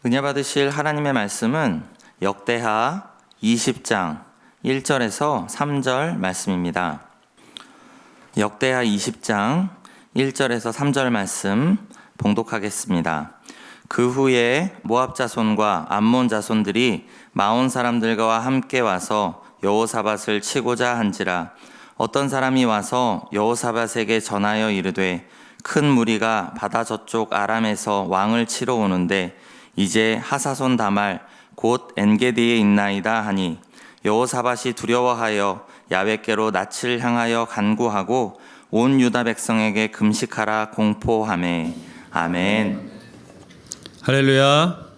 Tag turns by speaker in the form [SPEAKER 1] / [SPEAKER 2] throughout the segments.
[SPEAKER 1] 은혜 받으실 하나님의 말씀은 역대하 20장 1절에서 3절 말씀입니다. 역대하 20장 1절에서 3절 말씀 봉독하겠습니다. 그 후에 모압 자손과 암몬 자손들이 마온 사람들과 함께 와서 여호사밧을 치고자 한지라. 어떤 사람이 와서 여호사밧에게 전하여 이르되 큰 무리가 바다 저쪽 아람에서 왕을 치러 오는데 이제 하사손 다말 곧 엔게디에 있나이다 하니 여호사밧이 두려워하여 야훼께로 낯을 향하여 간구하고 온 유다 백성에게 금식하라 공포하매. 아멘.
[SPEAKER 2] 할렐루야.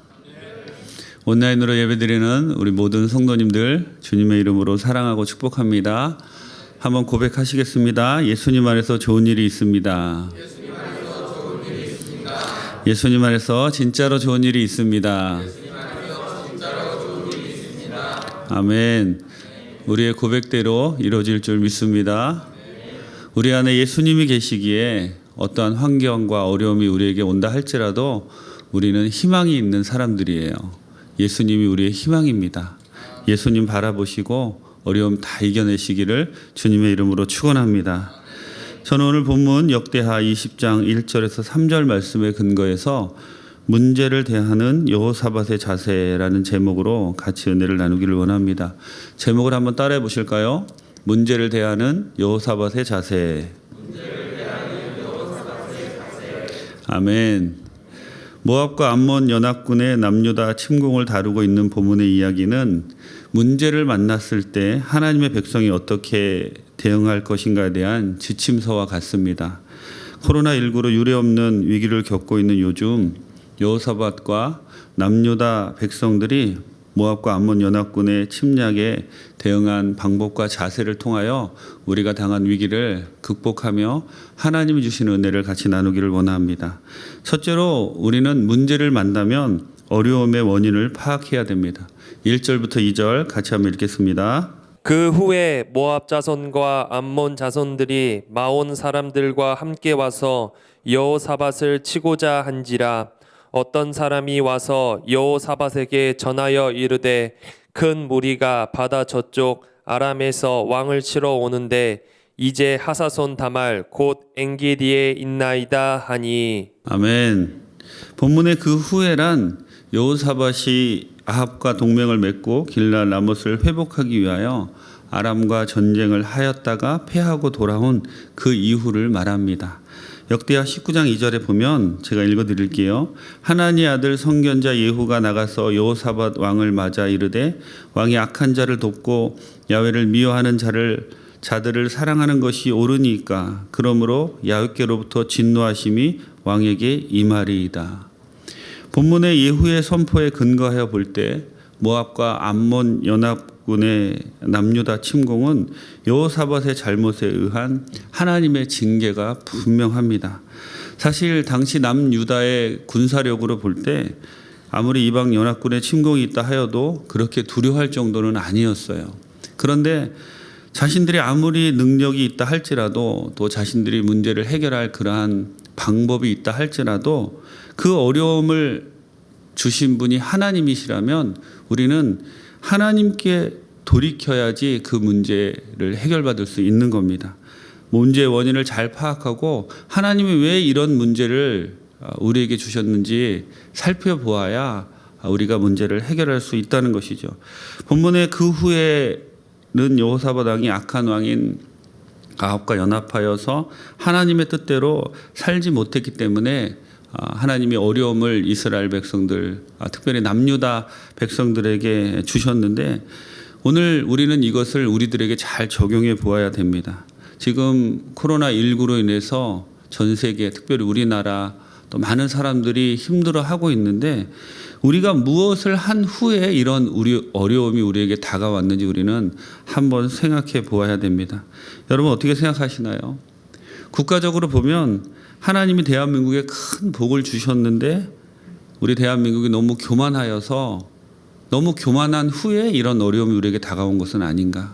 [SPEAKER 2] 온라인으로 예배드리는 우리 모든 성도님들 주님의 이름으로 사랑하고 축복합니다. 한번 고백하시겠습니다. 예수님 안에서 좋은 일이 있습니다. 예수님 안에서 진짜로 좋은 일이 있습니다. 아멘. 우리의 고백대로 이루어질 줄 믿습니다. 우리 안에 예수님이 계시기에 어떠한 환경과 어려움이 우리에게 온다 할지라도 우리는 희망이 있는 사람들이에요. 예수님이 우리의 희망입니다. 예수님 바라보시고 어려움 다 이겨내시기를 주님의 이름으로 축원합니다. 저는 오늘 본문 역대하 20장 1절에서 3절 말씀에 근거해서 문제를 대하는 여호사밧의 자세라는 제목으로 같이 은혜를 나누기를 원합니다. 제목을 한번 따라해 보실까요? 문제를 대하는 여호사밧의 자세. 아멘. 모압과 암몬 연합군의 남유다 침공을 다루고 있는 본문의 이야기는 문제를 만났을 때 하나님의 백성이 어떻게 대응할 것인가에 대한 지침서와 같습니다. 코로나19로 유례없는 위기를 겪고 있는 요즘 여호사밧과 남유다 백성들이 모압과 암몬 연합군의 침략에 대응한 방법과 자세를 통하여 우리가 당한 위기를 극복하며 하나님이 주시는 은혜를 같이 나누기를 원합니다. 첫째로 우리는 문제를 만나면 어려움의 원인을 파악해야 됩니다. 1절부터 2절 같이 한번 읽겠습니다.
[SPEAKER 3] 그 후에 모압 자손과 암몬 자손들이 마온 사람들과 함께 와서 여호사밧을 치고자 한지라. 어떤 사람이 와서 여호사밧에게 전하여 이르되 큰 무리가 바다 저쪽 아람에서 왕을 치러 오는데 이제 하사손 다말 곧 엔게디에 있나이다 하니.
[SPEAKER 2] 아멘. 본문의 그 후에란 여호사밧이 아합과 동맹을 맺고 길랄 라못을 회복하기 위하여 아람과 전쟁을 하였다가 패하고 돌아온 그 이후를 말합니다. 역대하 19장 2절에 보면 제가 읽어드릴게요. 하나니 아들 선견자 예후가 나가서 여호사밧 왕을 맞아 이르되 왕이 악한 자를 돕고 야훼를 미워하는 자들을 사랑하는 것이 옳으니까 그러므로 야훼께로부터 진노하심이 왕에게 임하리이다. 본문의 예후의 선포에 근거하여 볼 때 모압과 암몬 연합군의 남유다 침공은 여호사밧의 잘못에 의한 하나님의 징계가 분명합니다. 사실 당시 남유다의 군사력으로 볼 때 아무리 이방 연합군의 침공이 있다 하여도 그렇게 두려워할 정도는 아니었어요. 그런데 자신들이 아무리 능력이 있다 할지라도 또 자신들이 문제를 해결할 그러한 방법이 있다 할지라도 그 어려움을 주신 분이 하나님이시라면 우리는 하나님께 돌이켜야지 그 문제를 해결받을 수 있는 겁니다. 문제의 원인을 잘 파악하고 하나님이 왜 이런 문제를 우리에게 주셨는지 살펴보아야 우리가 문제를 해결할 수 있다는 것이죠. 본문의 그 후에는 여호사밧 왕이 악한 왕인 아합과 연합하여서 하나님의 뜻대로 살지 못했기 때문에 하나님이 어려움을 이스라엘 백성들, 특별히 남유다 백성들에게 주셨는데 오늘 우리는 이것을 우리들에게 잘 적용해 보아야 됩니다. 지금 코로나19로 인해서 전 세계, 특별히 우리나라 또 많은 사람들이 힘들어하고 있는데 우리가 무엇을 한 후에 이런 어려움이 우리에게 다가왔는지 우리는 한번 생각해 보아야 됩니다. 여러분 어떻게 생각하시나요? 국가적으로 보면 하나님이 대한민국에 큰 복을 주셨는데 우리 대한민국이 너무 교만하여서 너무 교만한 후에 이런 어려움이 우리에게 다가온 것은 아닌가.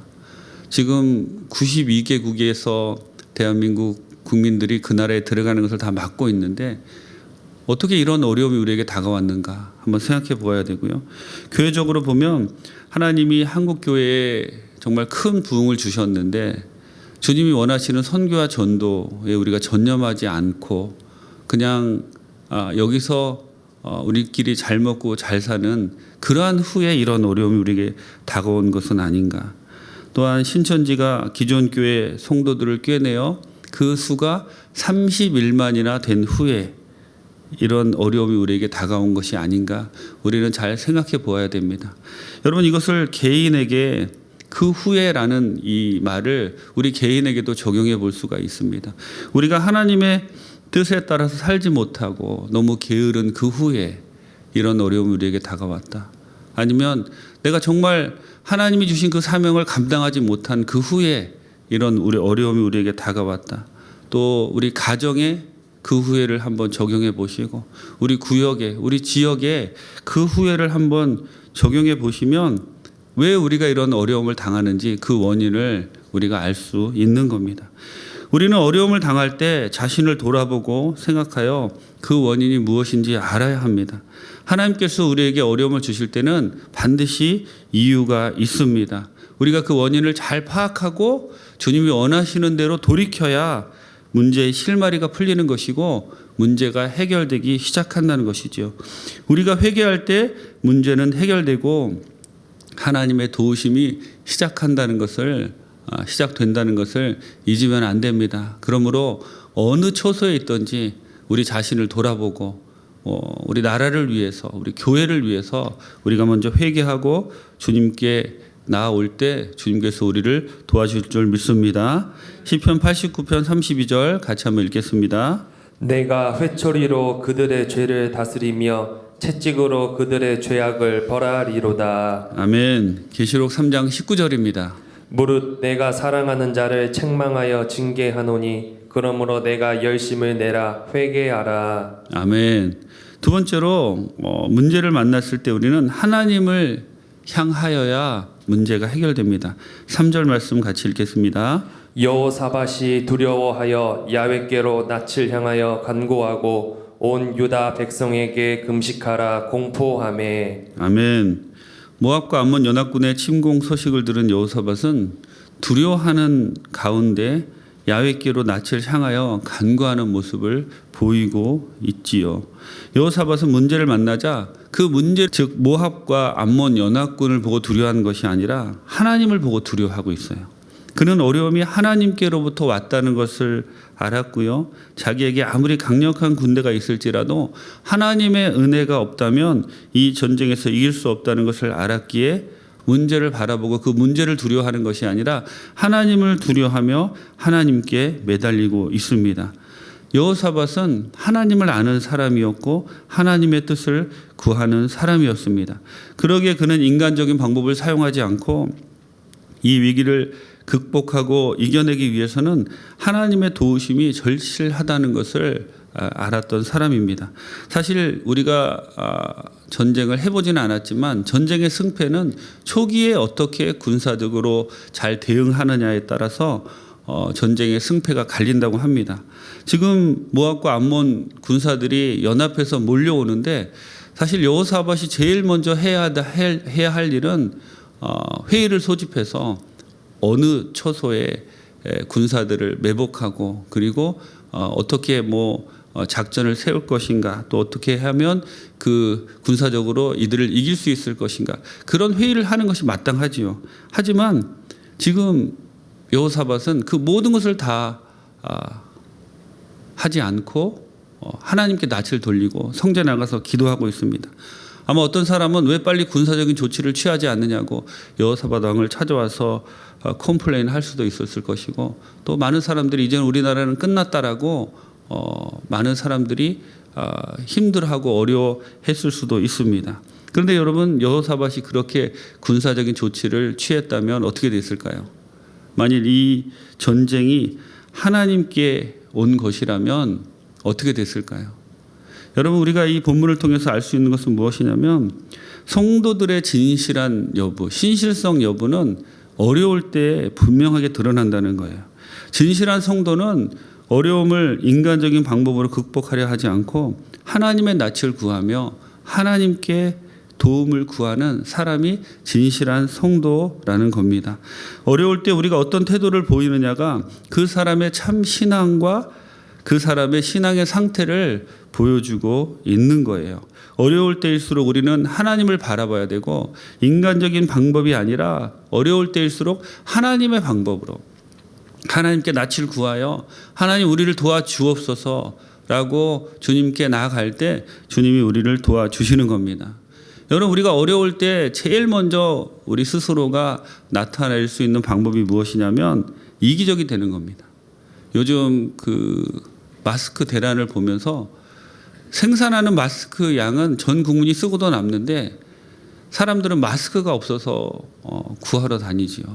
[SPEAKER 2] 지금 92개국에서 대한민국 국민들이 그 나라에 들어가는 것을 다 막고 있는데 어떻게 이런 어려움이 우리에게 다가왔는가 한번 생각해 보아야 되고요. 교회적으로 보면 하나님이 한국 교회에 정말 큰 부흥을 주셨는데 주님이 원하시는 선교와 전도에 우리가 전념하지 않고 그냥 여기서 우리끼리 잘 먹고 잘 사는 그러한 후에 이런 어려움이 우리에게 다가온 것은 아닌가. 또한 신천지가 기존 교회 성도들을 꿰내어 그 수가 31만이나 된 후에 이런 어려움이 우리에게 다가온 것이 아닌가 우리는 잘 생각해 보아야 됩니다. 여러분 이것을 개인에게 그 후에라는 이 말을 우리 개인에게도 적용해 볼 수가 있습니다. 우리가 하나님의 뜻에 따라서 살지 못하고 너무 게으른 그 후에 이런 어려움이 우리에게 다가왔다. 아니면 내가 정말 하나님이 주신 그 사명을 감당하지 못한 그 후에 이런 우리 어려움이 우리에게 다가왔다. 또 우리 가정에 그 후회를 한번 적용해 보시고 우리 구역에 우리 지역에 그 후회를 한번 적용해 보시면 왜 우리가 이런 어려움을 당하는지 그 원인을 우리가 알 수 있는 겁니다. 우리는 어려움을 당할 때 자신을 돌아보고 생각하여 그 원인이 무엇인지 알아야 합니다. 하나님께서 우리에게 어려움을 주실 때는 반드시 이유가 있습니다. 우리가 그 원인을 잘 파악하고 주님이 원하시는 대로 돌이켜야 문제의 실마리가 풀리는 것이고 문제가 해결되기 시작한다는 것이죠. 우리가 회개할 때 문제는 해결되고 하나님의 도우심이 시작된다는 것을 잊으면 안 됩니다. 그러므로 어느 처소에 있든지 우리 자신을 돌아보고 우리 나라를 위해서 우리 교회를 위해서 우리가 먼저 회개하고 주님께 나아올 때 주님께서 우리를 도와줄 줄 믿습니다. 시편 89편 32절 같이 한번 읽겠습니다.
[SPEAKER 3] 내가 회초리로 그들의 죄를 다스리며 채찍으로 그들의 죄악을 벌하리로다.
[SPEAKER 2] 아멘. 계시록 3장 19절입니다.
[SPEAKER 3] 무릇 내가 사랑하는 자를 책망하여 징계하노니 그러므로 내가 열심을 내라 회개하라.
[SPEAKER 2] 아멘. 두 번째로 문제를 만났을 때 우리는 하나님을 향하여야 문제가 해결됩니다. 3절 말씀 같이 읽겠습니다.
[SPEAKER 3] 여호사밧이 두려워하여 야훼께로 낯을 향하여 간구하고 온 유다 백성에게 금식하라 공포하매.
[SPEAKER 2] 아멘. 모압과 암몬 연합군의 침공 소식을 들은 여호사밧은 두려워하는 가운데 야훼께로 낯을 향하여 간구하는 모습을 보이고 있지요. 여호사밧은 문제를 만나자 그 문제 즉 모압과 암몬 연합군을 보고 두려워하는 것이 아니라 하나님을 보고 두려워하고 있어요. 그는 어려움이 하나님께로부터 왔다는 것을 알았고요. 자기에게 아무리 강력한 군대가 있을지라도 하나님의 은혜가 없다면 이 전쟁에서 이길 수 없다는 것을 알았기에 문제를 바라보고 그 문제를 두려워하는 것이 아니라 하나님을 두려워하며 하나님께 매달리고 있습니다. 여호사밧은 하나님을 아는 사람이었고 하나님의 뜻을 구하는 사람이었습니다. 그러기에 그는 인간적인 방법을 사용하지 않고 이 위기를 극복하고 이겨내기 위해서는 하나님의 도우심이 절실하다는 것을 알았던 사람입니다. 사실 우리가 전쟁을 해보지는 않았지만 전쟁의 승패는 초기에 어떻게 군사적으로 잘 대응하느냐에 따라서 전쟁의 승패가 갈린다고 합니다. 지금 모압과 암몬 군사들이 연합해서 몰려오는데 사실 여호사밧이 제일 먼저 해야 할 일은 회의를 소집해서 어느 처소에 군사들을 매복하고 그리고 어떻게 작전을 세울 것인가 또 어떻게 하면 그 군사적으로 이들을 이길 수 있을 것인가 그런 회의를 하는 것이 마땅하지요. 하지만 지금 여호사밧은 그 모든 것을 다 하지 않고 하나님께 낯을 돌리고 성전에 나가서 기도하고 있습니다. 아마 어떤 사람은 왜 빨리 군사적인 조치를 취하지 않느냐고 여호사밧 왕을 찾아와서 컴플레인 할 수도 있었을 것이고 또 많은 사람들이 이제는 우리나라는 끝났다라고 많은 사람들이 힘들어하고 어려워했을 수도 있습니다. 그런데 여러분 여호사밧이 그렇게 군사적인 조치를 취했다면 어떻게 됐을까요? 만일 이 전쟁이 하나님께 온 것이라면 어떻게 됐을까요? 여러분 우리가 이 본문을 통해서 알 수 있는 것은 무엇이냐면 성도들의 진실한 여부, 신실성 여부는 어려울 때 분명하게 드러난다는 거예요. 진실한 성도는 어려움을 인간적인 방법으로 극복하려 하지 않고 하나님의 낯을 구하며 하나님께 도움을 구하는 사람이 진실한 성도라는 겁니다. 어려울 때 우리가 어떤 태도를 보이느냐가 그 사람의 참 신앙과 그 사람의 신앙의 상태를 보여주고 있는 거예요. 어려울 때일수록 우리는 하나님을 바라봐야 되고 인간적인 방법이 아니라 어려울 때일수록 하나님의 방법으로 하나님께 낯을 구하여 하나님 우리를 도와주옵소서라고 주님께 나아갈 때 주님이 우리를 도와주시는 겁니다. 여러분, 우리가 어려울 때 제일 먼저 우리 스스로가 나타낼 수 있는 방법이 무엇이냐면 이기적이 되는 겁니다. 요즘 그 마스크 대란을 보면서 생산하는 마스크 양은 전 국민이 쓰고도 남는데 사람들은 마스크가 없어서 구하러 다니지요.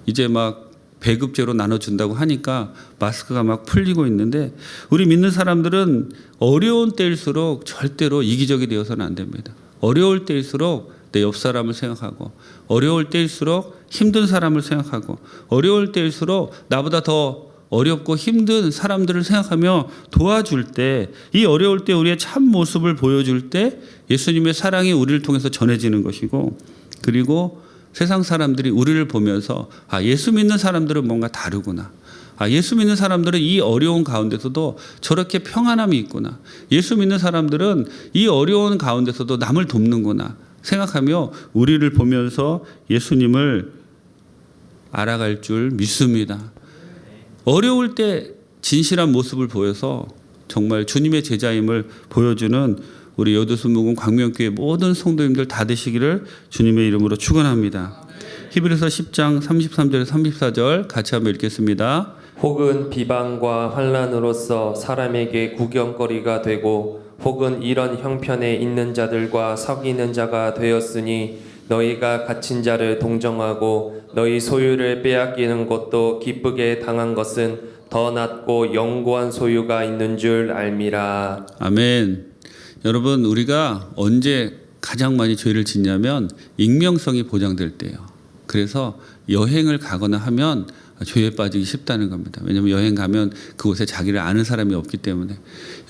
[SPEAKER 2] 이제 막 배급제로 나눠준다고 하니까 마스크가 막 풀리고 있는데 우리 믿는 사람들은 어려운 때일수록 절대로 이기적이 되어서는 안 됩니다. 어려울 때일수록 내 옆 사람을 생각하고 어려울 때일수록 힘든 사람을 생각하고 어려울 때일수록 나보다 더 어렵고 힘든 사람들을 생각하며 도와줄 때 이 어려울 때 우리의 참 모습을 보여줄 때 예수님의 사랑이 우리를 통해서 전해지는 것이고 그리고 세상 사람들이 우리를 보면서 아, 예수 믿는 사람들은 뭔가 다르구나. 아, 예수 믿는 사람들은 이 어려운 가운데서도 저렇게 평안함이 있구나. 예수 믿는 사람들은 이 어려운 가운데서도 남을 돕는구나 생각하며 우리를 보면서 예수님을 알아갈 줄 믿습니다. 어려울 때 진실한 모습을 보여서 정말 주님의 제자임을 보여주는 우리 여두순복음 광명교회 모든 성도님들 다 되시기를 주님의 이름으로 축원합니다. 히브리서 10장 33절에서 34절 같이 한번 읽겠습니다.
[SPEAKER 3] 혹은 비방과 환난으로서 사람에게 구경거리가 되고 혹은 이런 형편에 있는 자들과 사귀는 자가 되었으니 너희가 갇힌 자를 동정하고 너희 소유를 빼앗기는 것도 기쁘게 당한 것은 더 낫고 영고한 소유가 있는 줄 알미라.
[SPEAKER 2] 아멘. 여러분, 우리가 언제 가장 많이 죄를 짓냐면 익명성이 보장될 때예요. 그래서 여행을 가거나 하면 죄에 빠지기 쉽다는 겁니다. 왜냐하면 여행 가면 그곳에 자기를 아는 사람이 없기 때문에.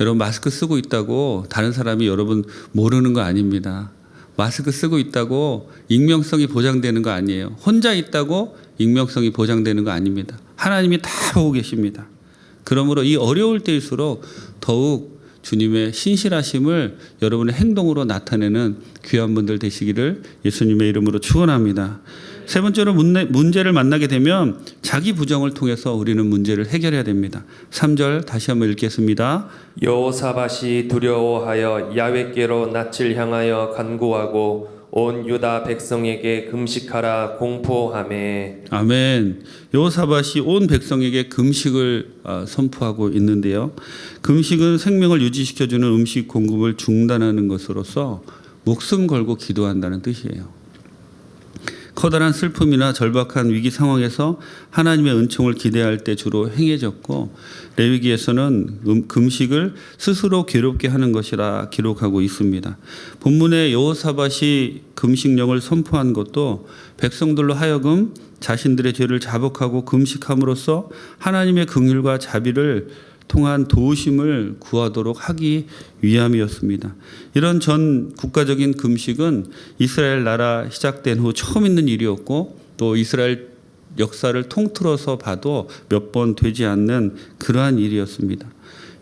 [SPEAKER 2] 여러분, 마스크 쓰고 있다고 다른 사람이 여러분 모르는 거 아닙니다. 마스크 쓰고 있다고 익명성이 보장되는 거 아니에요. 혼자 있다고 익명성이 보장되는 거 아닙니다. 하나님이 다 보고 계십니다. 그러므로 이 어려울 때일수록 더욱 주님의 신실하심을 여러분의 행동으로 나타내는 귀한 분들 되시기를 예수님의 이름으로 축원합니다. 세 번째로 문제를 만나게 되면 자기 부정을 통해서 우리는 문제를 해결해야 됩니다. 3절 다시 한번 읽겠습니다.
[SPEAKER 3] 여호사밧이 두려워하여 야훼께로 낯을 향하여 간구하고 온 유다 백성에게 금식하라 공포하매.
[SPEAKER 2] 아멘. 여호사밧이 온 백성에게 금식을 선포하고 있는데요. 금식은 생명을 유지시켜주는 음식 공급을 중단하는 것으로서 목숨 걸고 기도한다는 뜻이에요. 커다란 슬픔이나 절박한 위기 상황에서 하나님의 은총을 기대할 때 주로 행해졌고 레위기에서는 금식을 스스로 괴롭게 하는 것이라 기록하고 있습니다. 본문에 여호사밧이 금식령을 선포한 것도 백성들로 하여금 자신들의 죄를 자복하고 금식함으로써 하나님의 긍휼과 자비를 통한 도우심을 구하도록 하기 위함이었습니다. 이런 전 국가적인 금식은 이스라엘 나라 시작된 후 처음 있는 일이었고 또 이스라엘 역사를 통틀어서 봐도 몇 번 되지 않는 그러한 일이었습니다.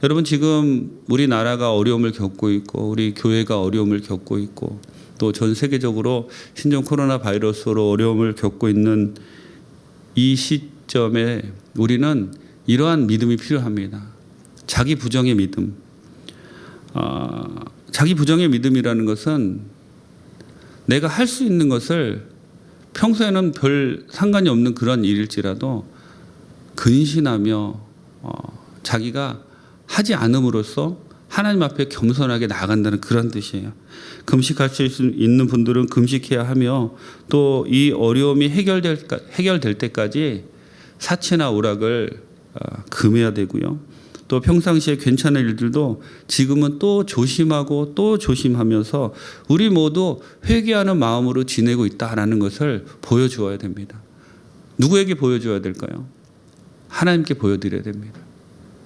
[SPEAKER 2] 여러분, 지금 우리나라가 어려움을 겪고 있고 우리 교회가 어려움을 겪고 있고 또 전 세계적으로 신종 코로나 바이러스로 어려움을 겪고 있는 이 시점에 우리는 이러한 믿음이 필요합니다. 자기 부정의 믿음. 자기 부정의 믿음이라는 것은 내가 할 수 있는 것을 평소에는 별 상관이 없는 그런 일일지라도 근신하며 자기가 하지 않음으로써 하나님 앞에 겸손하게 나아간다는 그런 뜻이에요. 금식할 수 있는 분들은 금식해야 하며 또 이 어려움이 해결될 때까지 사치나 오락을 금해야 되고요. 또 평상시에 괜찮은 일들도 지금은 또 조심하고 또 조심하면서 우리 모두 회개하는 마음으로 지내고 있다라는 것을 보여주어야 됩니다. 누구에게 보여줘야 될까요? 하나님께 보여드려야 됩니다.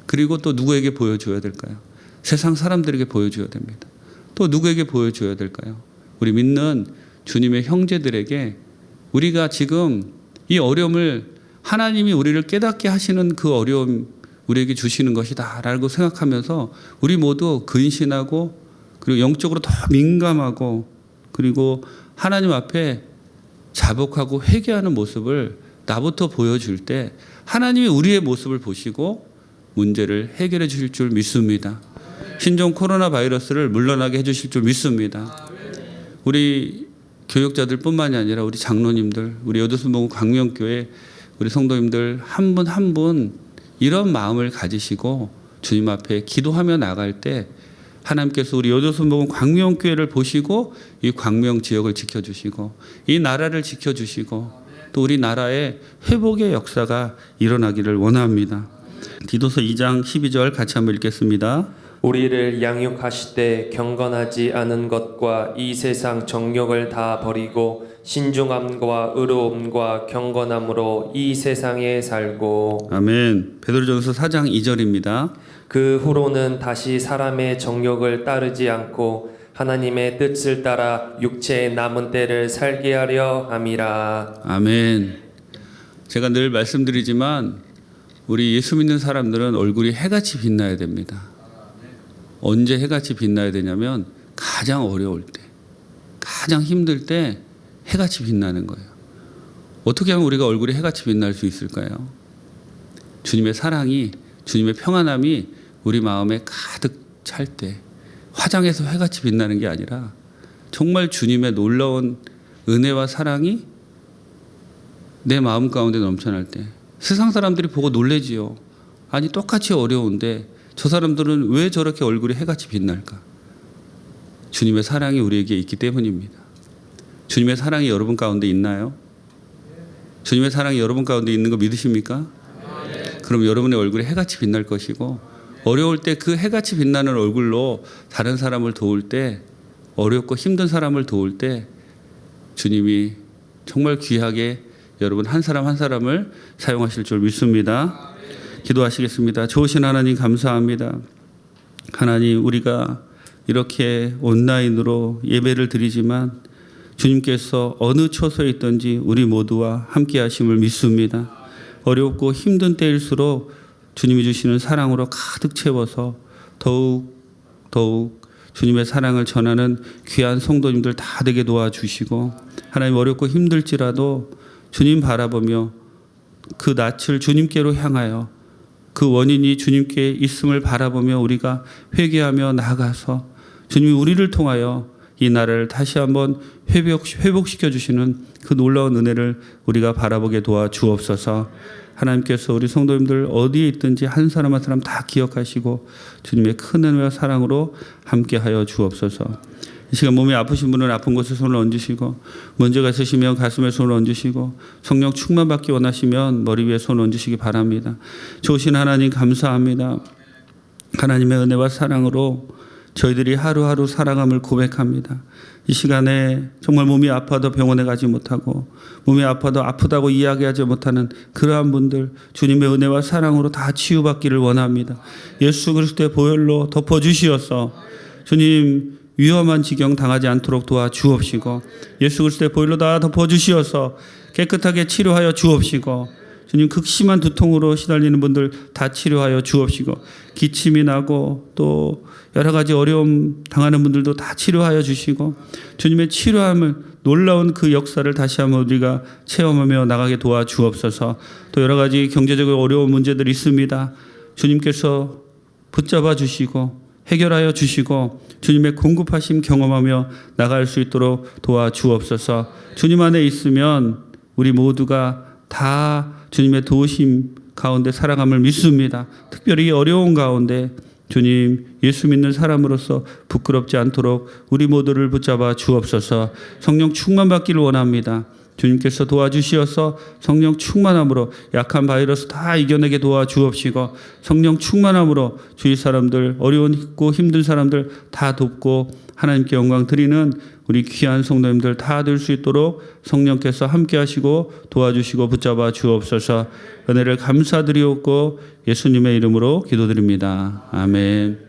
[SPEAKER 2] 그리고 또 누구에게 보여줘야 될까요? 세상 사람들에게 보여줘야 됩니다. 또 누구에게 보여줘야 될까요? 우리 믿는 주님의 형제들에게 우리가 지금 이 어려움을 하나님이 우리를 깨닫게 하시는 그 어려움 우리에게 주시는 것이다라고 생각하면서 우리 모두 근신하고 그리고 영적으로 더 민감하고 그리고 하나님 앞에 자복하고 회개하는 모습을 나부터 보여줄 때 하나님이 우리의 모습을 보시고 문제를 해결해 주실 줄 믿습니다. 신종 코로나 바이러스를 물러나게 해주실 줄 믿습니다. 우리 교육자들뿐만이 아니라 우리 장로님들, 우리 여도순복음 광명교회 우리 성도님들 한 분 한 분 이런 마음을 가지시고 주님 앞에 기도하며 나갈 때 하나님께서 우리 여도순복음 광명교회를 보시고 이 광명 지역을 지켜주시고 이 나라를 지켜주시고 또 우리 나라의 회복의 역사가 일어나기를 원합니다. 디도서 2장 12절 같이 한번 읽겠습니다.
[SPEAKER 3] 우리를 양육하시되 경건하지 않은 것과 이 세상 정욕을 다 버리고 신중함과 의로움과 경건함으로 이 세상에 살고.
[SPEAKER 2] 아멘. 베드로전서 4장 2절입니다.
[SPEAKER 3] 그 후로는 다시 사람의 정욕을 따르지 않고 하나님의 뜻을 따라 육체의 남은 때를 살게 하려 함이라.
[SPEAKER 2] 아멘. 제가 늘 말씀드리지만 우리 예수 믿는 사람들은 얼굴이 해같이 빛나야 됩니다. 언제 해같이 빛나야 되냐면 가장 어려울 때, 가장 힘들 때 해같이 빛나는 거예요. 어떻게 하면 우리가 얼굴이 해같이 빛날 수 있을까요? 주님의 사랑이, 주님의 평안함이 우리 마음에 가득 찰 때, 화장해서 해같이 빛나는 게 아니라 정말 주님의 놀라운 은혜와 사랑이 내 마음 가운데 넘쳐날 때 세상 사람들이 보고 놀래지요. 아니 똑같이 어려운데 저 사람들은 왜 저렇게 얼굴이 해같이 빛날까? 주님의 사랑이 우리에게 있기 때문입니다. 주님의 사랑이 여러분 가운데 있나요? 주님의 사랑이 여러분 가운데 있는 거 믿으십니까? 그럼 여러분의 얼굴이 해같이 빛날 것이고 어려울 때 그 해같이 빛나는 얼굴로 다른 사람을 도울 때 어렵고 힘든 사람을 도울 때 주님이 정말 귀하게 여러분 한 사람 한 사람을 사용하실 줄 믿습니다. 기도하시겠습니다. 좋으신 하나님 감사합니다. 하나님 우리가 이렇게 온라인으로 예배를 드리지만 주님께서 어느 처소에 있든지 우리 모두와 함께 하심을 믿습니다. 어렵고 힘든 때일수록 주님이 주시는 사랑으로 가득 채워서 더욱 주님의 사랑을 전하는 귀한 성도님들 다 되게 도와주시고 하나님 어렵고 힘들지라도 주님 바라보며 그 낯을 주님께로 향하여 그 원인이 주님께 있음을 바라보며 우리가 회개하며 나아가서 주님이 우리를 통하여 이 나라를 다시 한번 회복시켜 주시는 그 놀라운 은혜를 우리가 바라보게 도와주옵소서. 하나님께서 우리 성도님들 어디에 있든지 한 사람 한 사람 다 기억하시고 주님의 큰 은혜와 사랑으로 함께하여 주옵소서. 이 시간 몸이 아프신 분은 아픈 곳에 손을 얹으시고 문제가 있으시면 가슴에 손을 얹으시고 성령 충만받기 원하시면 머리 위에 손을 얹으시기 바랍니다. 좋으신 하나님 감사합니다. 하나님의 은혜와 사랑으로 저희들이 하루하루 살아감을 고백합니다. 이 시간에 정말 몸이 아파도 병원에 가지 못하고 몸이 아파도 아프다고 이야기하지 못하는 그러한 분들 주님의 은혜와 사랑으로 다 치유받기를 원합니다. 예수 그리스도의 보혈로 덮어주시어서 주님 위험한 지경 당하지 않도록 도와주옵시고 예수 그리스도의 보혈로 다 덮어주시어서 깨끗하게 치료하여 주옵시고 주님 극심한 두통으로 시달리는 분들 다 치료하여 주옵시고 기침이 나고 또 여러 가지 어려움 당하는 분들도 다 치료하여 주시고 주님의 치료함을 놀라운 그 역사를 다시 한번 우리가 체험하며 나가게 도와주옵소서. 또 여러 가지 경제적으로 어려운 문제들이 있습니다. 주님께서 붙잡아 주시고 해결하여 주시고 주님의 공급하심 경험하며 나갈 수 있도록 도와주옵소서. 주님 안에 있으면 우리 모두가 다 주님의 도우심 가운데 살아감을 믿습니다. 특별히 어려운 가운데 주님 예수 믿는 사람으로서 부끄럽지 않도록 우리 모두를 붙잡아 주옵소서. 성령 충만받기를 원합니다. 주님께서 도와주시어서 성령 충만함으로 약한 바이러스 다 이겨내게 도와주옵시고 성령 충만함으로 주위 사람들 어려운 힘든 사람들 다 돕고 하나님께 영광 드리는 우리 귀한 성도님들 다 될 수 있도록 성령께서 함께 하시고 도와주시고 붙잡아 주옵소서. 은혜를 감사드리옵고 예수님의 이름으로 기도드립니다. 아멘.